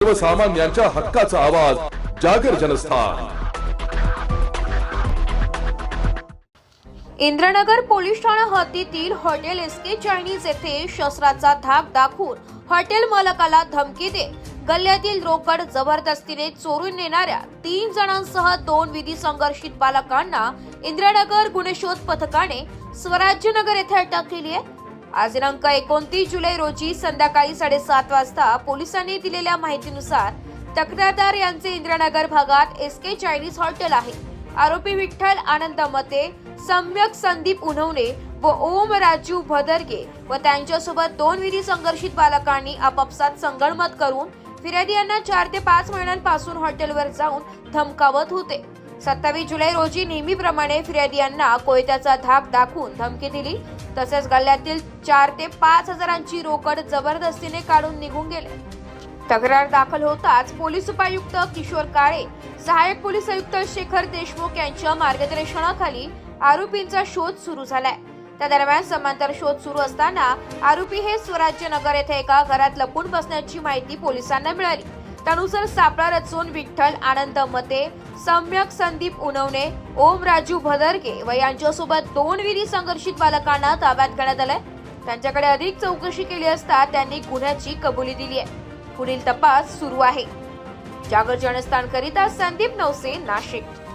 सर्वसामान्यांच्या हक्काचा आवाज जागर जनस्थान। इंद्रनगर पोलीस ठाणा हद्दीतील हॉटेल एसके चायनीज येथे शस्त्राचा धाक दाखवून हॉटेल मालकाला धमकी देत गल्ल्यातील रोकड जबरदस्तीने चोरून नेणाऱ्या 3 जणांसह 2 विधी संघर्षित बालकांना इंद्रनगर गुन्हे शोध पथकाने स्वराज्यनगर येथे अटक केली आहे। आज दिनांक 29 जुलै रोजी संध्याकाळी 7:30 वाजता पोलिसांनी दिलेल्या माहितीनुसार तक्रारदार यांचे इंद्रनगर भागात एसके चायनीज हॉटेल आहे। आरोपी विठ्ठल आनंद मते, सम्यक संदीप उन्हवणे व ओम राजू भदरगे व त्यांच्यासोबत 2 विधी संघर्षित बालकांनी आपापसात संगनमत करून फिर्यादी यांना 4 ते 5 महिन्यांपासून हॉटेलवर जाऊन धमकावत होते। 27 जुलै रोजी नेहमीप्रमाणे फिर्यादी यांना कोयत्याचा धाक दाखवून धमकी दिली, तसेच गल्ल्यातील 4 ते 5 हजारांची रोकड जबरदस्तीने काढून निघून गेले। तक्रार दाखल होताच पोलीस उपायुक्त किशोर काळे, सहाय्यक पोलीस आयुक्त शेखर देशमुख यांच्या मार्गदर्शनाखाली आरोपींचा शोध सुरू झालाय। त्या दरम्यान समांतर शोध सुरू असताना आरोपी हे स्वराज्यनगर येथे एका घरात लपून बसण्याची माहिती पोलिसांना मिळाली। त्यानुसार सापळा रचून विठ्ठल आनंद मते, सम्यक संदीप उन्हवणे, ओम राजू भदरगे व यांच्यासोबत 2 विधी संघर्षित बालकांना ताब्यात घेण्यात आलंय। त्यांच्याकडे अधिक चौकशी केली असता त्यांनी गुन्ह्याची कबुली दिली आहे। पुढील तपास सुरू आहे। जागर जनस्थान करिता संदीप नवसे, नाशिक।